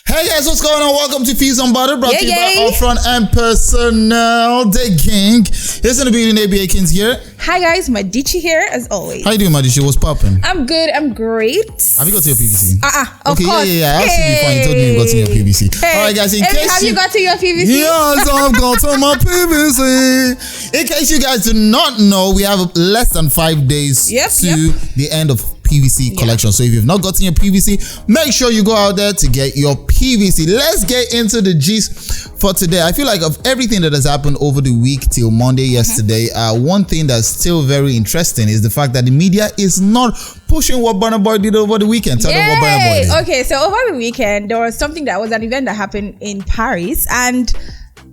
Hey guys, what's going on? Welcome to Fees on Butter, brought to you by Upfront and Personnel. The gang. Here's in the building, ABA Kings here. Hi guys, Madichi here as always. How you doing, Madichi? What's popping? I'm good, I'm great. Have you got to your PVC? Of course. Yeah. I asked you before, you told me you got to your PVC. Hey. Alright guys, Have you got to your PVC? Yes, I've got to my PVC. In case you guys do not know, we have less than 5 days to the end of PVC collection. So if you've not gotten your PVC, make sure you go out there to get your PVC. Let's get into the gist for today. I feel like of everything that has happened over the week till Monday yesterday, one thing that's still very interesting is the fact that the media is not pushing what Burna Boy did over the weekend. Tell them what Burna Boy did. Okay, so over the weekend, there was something that was an event that happened in Paris, and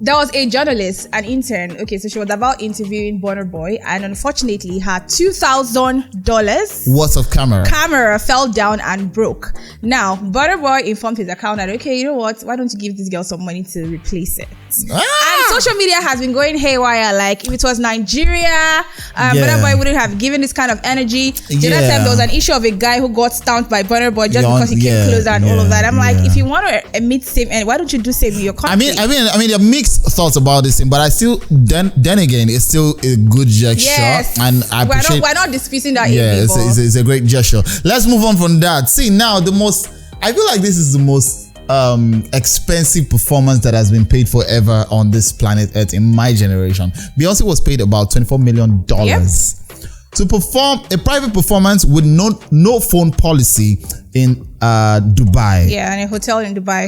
there was a journalist, an intern. Okay, so she was about interviewing Burna Boy, and unfortunately, her $2,000 worth of camera fell down and broke. Now, Burna Boy informed his account that, okay, you know what? Why don't you give this girl some money to replace it? And social media has been going haywire. Like, if it was Nigeria, Burna Boy wouldn't have given this kind of energy. The other time, there was an issue of a guy who got stumped by Burna Boy just because he came closer and all of that. I'm like, if you want to emit same, and why don't you do same in your country? I mean, there are mixed thoughts about this thing, but I still, then again, it's still a good gesture. Yes, and I appreciate. We're not disputing that. Yeah, it's a great gesture. Let's move on from that. See, now I feel like this is the most expensive performance that has been paid for ever on this planet Earth in my generation. Beyonce was paid about $24 million to perform a private performance with no phone policy in Dubai. Yeah, in a hotel in Dubai.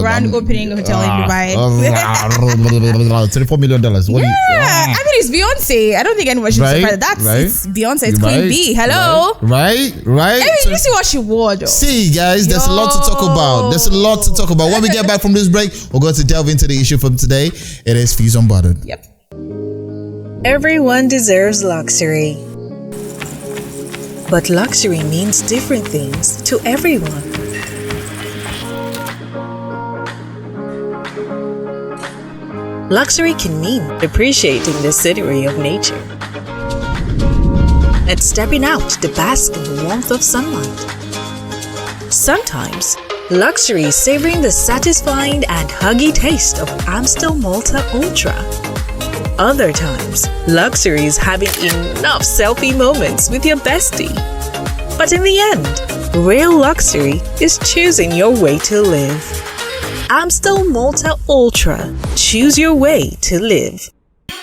Grand opening hotel in Dubai. $24 million. What I mean, it's Beyonce. I don't think anyone should be surprised. It's Beyonce. It's Queen B. Hello. Right. I mean, you see what she wore, though. See, guys, there's a lot to talk about. When we get back from this break, we're going to delve into the issue from today. It is Fees Unbuttered. Yep. Everyone deserves luxury. But luxury means different things to everyone. Luxury can mean appreciating the scenery of nature and stepping out to bask in the warmth of sunlight. Sometimes, luxury is savoring the satisfying and huggy taste of Amstel Malta Ultra. Other times, luxury is having enough selfie moments with your bestie. But in the end, real luxury is choosing your way to live. Amstel Malta Ultra. Choose your way to live.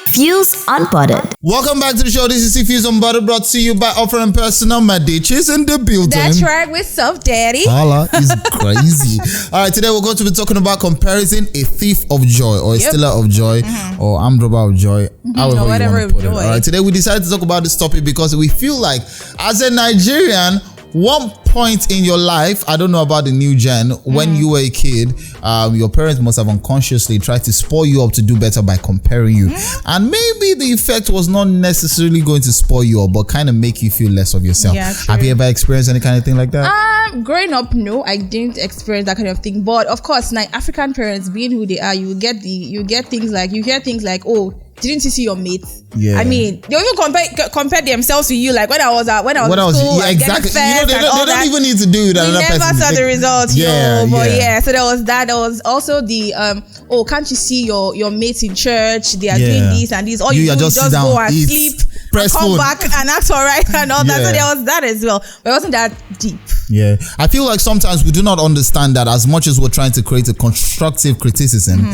Fuse Unbuttered. Welcome back to the show. This is Fuse Unbuttered, brought to you by Upfront and Personnel. Madichi is in the building. That's right. What's up, Daddy? Hala is crazy. All right, today we're going to be talking about comparison a thief of joy, or a stealer of joy, or armed robber of joy, however whatever you want to put it. All right, today we decided to talk about this topic because we feel like, as a Nigerian, one point in your life, I don't know about the new gen, when you were a kid, your parents must have unconsciously tried to spoil you up to do better by comparing you. And maybe the effect was not necessarily going to spoil you up, but kind of make you feel less of yourself. Yeah, true. Have you ever experienced any kind of thing like that? Growing up, no, I didn't experience that kind of thing. But of course, like African parents being who they are, you hear things like, oh, didn't you see your mates? Yeah. I mean, they even compare themselves to you. Like when I was in school, exactly. They don't even need to do that. We never saw the results. So there was that. There was also the can't you see your mates in church? They are doing this and this. All you do is just go and sleep, and come back and act alright and all that. So there was that as well. But it wasn't that deep. Yeah, I feel like sometimes we do not understand that as much as we're trying to create a constructive criticism,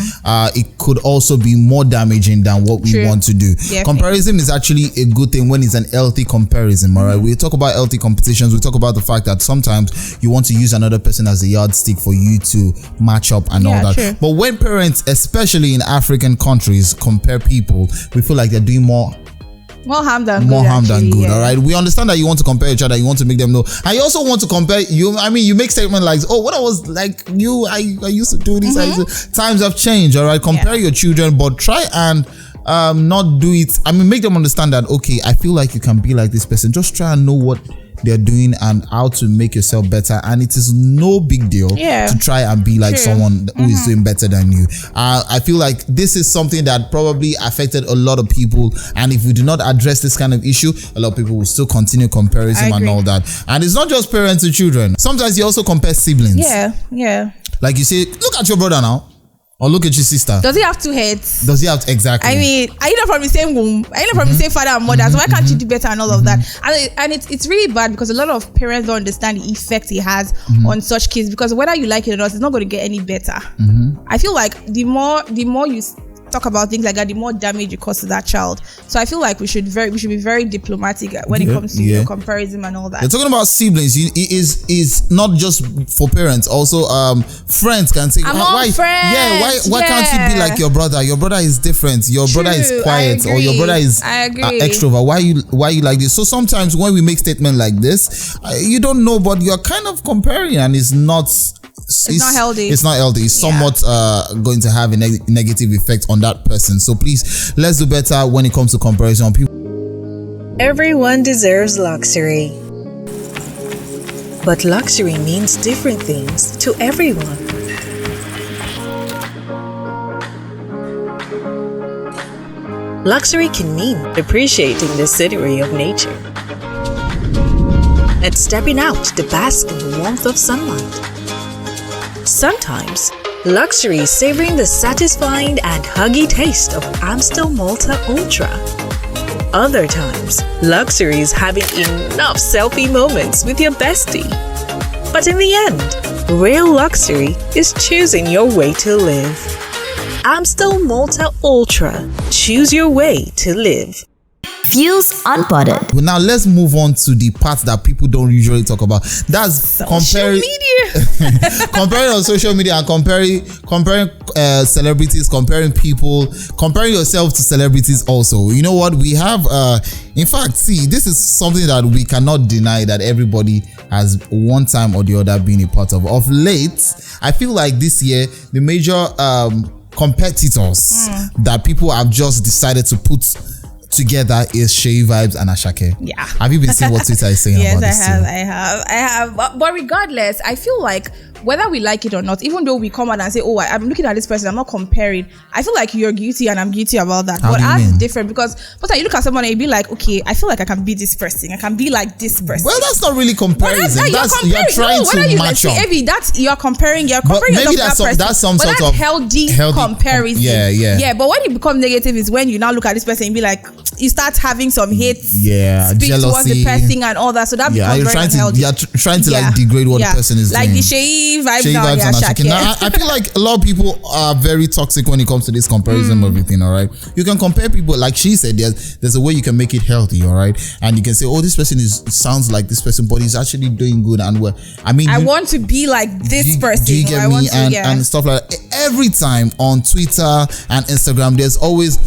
it could also be more damaging than what we want to do. Yeah, comparison is actually a good thing when it's an healthy comparison, all right? We talk about healthy competitions. We talk about the fact that sometimes you want to use another person as a yardstick for you to match up and all that. True. But when parents, especially in African countries, compare people, we feel like they're doing more harm than good. All right, we understand that you want to compare each other, you want to make them know, and you also want to compare you. I mean, you make statements like, oh, when I was like you, I used to do this. Times have changed. All right, compare your children, but try and not do it. I mean, make them understand that, okay, I feel like you can be like this person. Just try and know what they're doing and how to make yourself better. And it is no big deal to try and be like someone who is doing better than you. I feel like this is something that probably affected a lot of people. And if we do not address this kind of issue, a lot of people will still continue comparison and all that. And it's not just parents to children. Sometimes you also compare siblings. Yeah. Like you say, look at your brother now. Or look at your sister. Does he have two heads? Does he have exactly? I mean, are you not from the same womb? Are you not from the same father and mother? So why can't you do better and all of that? And it's really bad because a lot of parents don't understand the effect it has on such kids, because whether you like it or not, it's not going to get any better. I feel like the more you talk about things like that, the more damage it causes that child. So I feel like we should be very diplomatic when it comes to comparison and all that. You're talking about siblings. It is not just for parents. Also, friends can say, why can't you be like your brother? Your brother is different. Your brother is quiet, or your brother is extrovert. Why you like this? So sometimes when we make statements like this, you don't know, but you're kind of comparing, and it's not healthy. It's not healthy. It's somewhat going to have a negative effect on that person. So please, let's do better when it comes to comparison. Everyone deserves luxury. But luxury means different things to everyone. Luxury can mean appreciating the scenery of nature and stepping out to bask in the warmth of sunlight. Sometimes, luxury is savoring the satisfying and huggy taste of Amstel Malta Ultra. Other times, luxury is having enough selfie moments with your bestie. But in the end, real luxury is choosing your way to live. Amstel Malta Ultra. Choose your way to live. Fuse Unpotted. Well, now let's move on to the part that people don't usually talk about. That's comparing comparing on social media and comparing celebrities, comparing people, comparing yourself to celebrities also. You know what? We have in fact, see, this is something that we cannot deny that everybody has one time or the other been a part of. Of late, I feel like this year the major competitors that people have just decided to put together is Shay Vibes and Ashake. Yeah. Have you been seeing what Twitter is saying about this? Yes, I have. But regardless, I feel like whether we like it or not, even though we come out and say, oh, I'm looking at this person, I'm not comparing, I feel like you're guilty and I'm guilty about that. But that's different, because you look at someone and you be like, okay, I feel like I can be this person. I can be like this person. Well, that's not really comparison. You're trying to match up. You're comparing yourself to that person. That's some sort of healthy comparison. Yeah, but when it becomes negative is when you now look at this person and be like, you start having some hate speak jealousy towards the person and all that. So that becomes very unhealthy. You're trying to like degrade what the person is like doing. The Shay Vibes and Ashake. Now, I feel like a lot of people are very toxic when it comes to this comparison of everything, all right? You can compare people, like she said, there's a way you can make it healthy, all right? And you can say, oh, this person sounds like this person, but he's actually doing good and well. I mean, I want to be like this person. Do you get me? And stuff like that. Every time on Twitter and Instagram, there's always,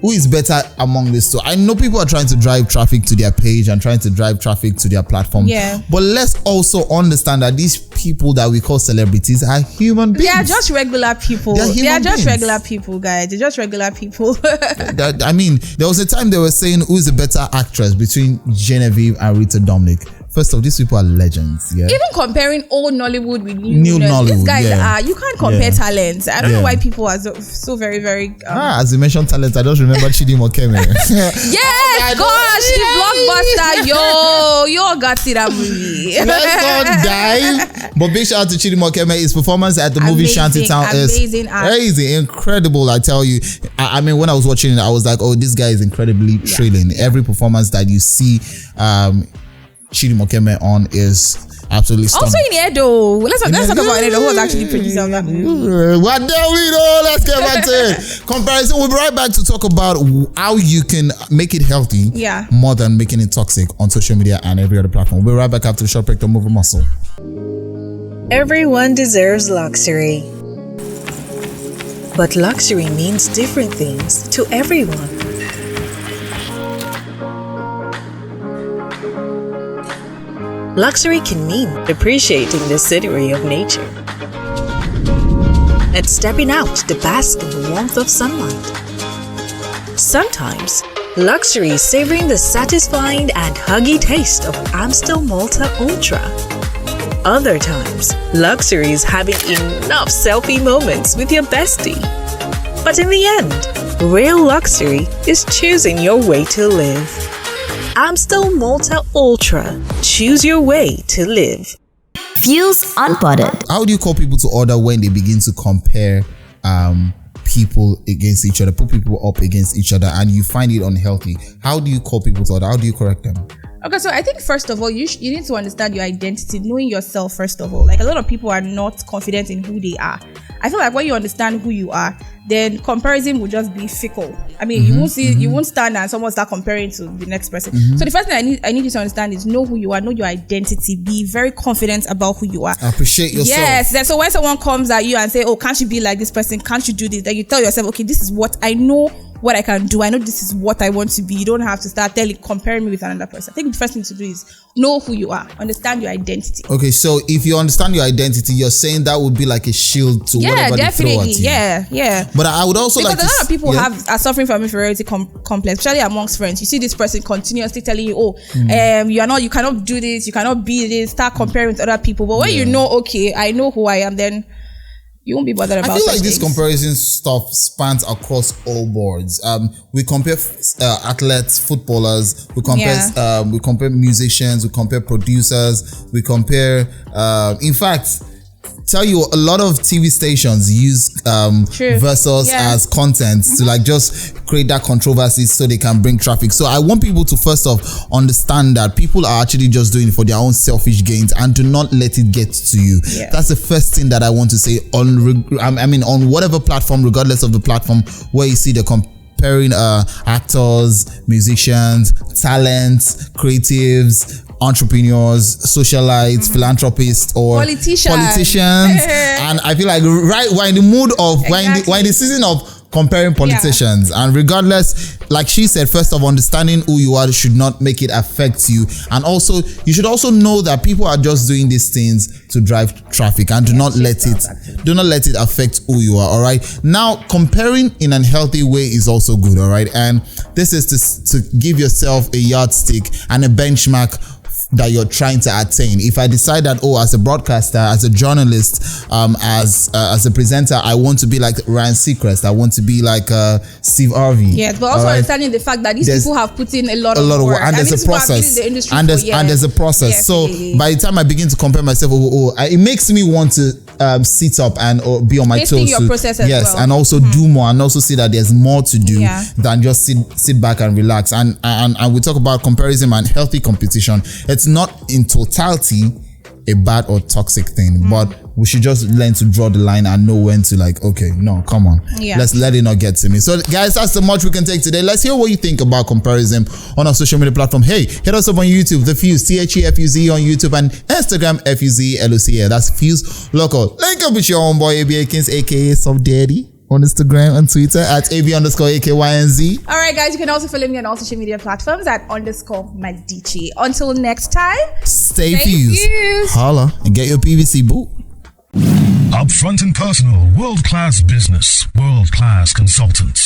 who is better among these two? I know people are trying to drive traffic to their page and trying to drive traffic to their platform. Yeah. But let's also understand that these people that we call celebrities are human beings. They are just regular people. They are just regular people, guys. They're just regular people. I mean, there was a time they were saying who's the better actress between Genevieve and Rita Dominic. First of all, these people are legends. Yeah. Even comparing old Nollywood with new Nollywood, these guys you can't compare talents. I don't know why people are so very, very. As you mentioned talent, I just remember Chidi Mokeme. Yes, gosh, the blockbuster. You all got to see that movie. Let's not dive. But big shout out to Chidi Mokeme. His performance at the movie Shantytown is crazy, incredible. I tell you. I mean, when I was watching it, I was like, oh, this guy is incredibly thrilling. Every performance that you see Chidi Mokeme on is absolutely stunning. Also in Edo. Let's talk about Edo. Who was actually producing that movie? What do we know? Let's get back to it. Comparison. We'll be right back to talk about how you can make it healthy more than making it toxic on social media and every other platform. We'll be right back after the short break to move a muscle. Everyone deserves luxury. But luxury means different things to everyone. Luxury can mean appreciating the scenery of nature and stepping out to bask in the warmth of sunlight. Sometimes, Luxury savoring the satisfying and huggy taste of Amstel Malta Ultra. Other times, luxury is having enough selfie moments with your bestie. But in the end, real luxury is choosing your way to live. Amstel Malta Ultra. Choose your way to live. Fuels Unpotted. How do you call people to order when they begin to compare people against each other, put people up against each other, and you find it unhealthy? How do you call people to order? How do you correct them? Okay, so I think first of all, you need to understand your identity, knowing yourself first of all. Like, a lot of people are not confident in who they are. I feel like when you understand who you are, then comparison will just be fickle. I mean, you won't stand and someone start comparing to the next person. So the first thing I need you to understand is know who you are, know your identity, be very confident about who you are. Appreciate yourself. Yes. Then so when someone comes at you and say, oh, can't you be like this person? Can't you do this? Then you tell yourself, okay, this is what I know, what I can do. I know this is what I want to be. You don't have to start comparing me with another person. I think the first thing to do is know who you are, understand your identity. Okay, so if you understand your identity, you're saying that would be like a shield to whatever they throw at you. Yeah. But I would also because like a lot of people are suffering from inferiority complex, especially amongst friends. You see this person continuously telling you, you cannot do this, you cannot be this, start comparing with other people. But when you know, okay, I know who I am, then you won't be bothered about it. I feel like this comparison stuff spans across all boards. We compare athletes, footballers, we compare musicians, we compare producers, we compare in fact, tell you a lot of TV stations use Versus as content to like just create that controversy so they can bring traffic. So I want people to first off understand that people are actually just doing it for their own selfish gains and do not let it get to you. That's the first thing that I want to say on whatever platform, regardless of the platform where you see the comparing actors, musicians, talents, creatives, entrepreneurs, socialites, philanthropists, or politicians. And I feel like we're in the mood of we're in the season of comparing politicians, and regardless, like she said, first of understanding who you are should not make it affect you, and also you should also know that people are just doing these things to drive traffic, and do not let it affect who you are. All right, now comparing in an healthy way is also good. All right, and this is to give yourself a yardstick and a benchmark that you're trying to attain. If I decide that, as a broadcaster, as a journalist, as a presenter, I want to be like Ryan Seacrest, I want to be like Steve Harvey. Yes, but also understanding the fact that these people have put in a lot of work, and there's a process, and there's a process. Yes, so by the time I begin to compare myself, it makes me want to sit up and be on my toes. Your process as well. And also do more, and also see that there's more to do than just sit back and relax. And we talk about comparison and healthy competition. It's not in totality a bad or toxic thing, but we should just learn to draw the line and know when to come on, let's let it not get to me. So guys, that's the much we can take today. Let's hear what you think about comparison on our social media platform. Hey, hit us up on YouTube, The Fuse, THEFUZ on YouTube, and Instagram, FUZLOCA. That's Fuse Local. Link up with your own boy AB Akins, aka Soft Daddy, on Instagram and Twitter at AB_AKYNZ. All right, guys, you can also follow me on all social media platforms at _Medici. Until next time, stay fused. Holla and get your PVC boo. Upfront and personal, world-class business, world-class consultants.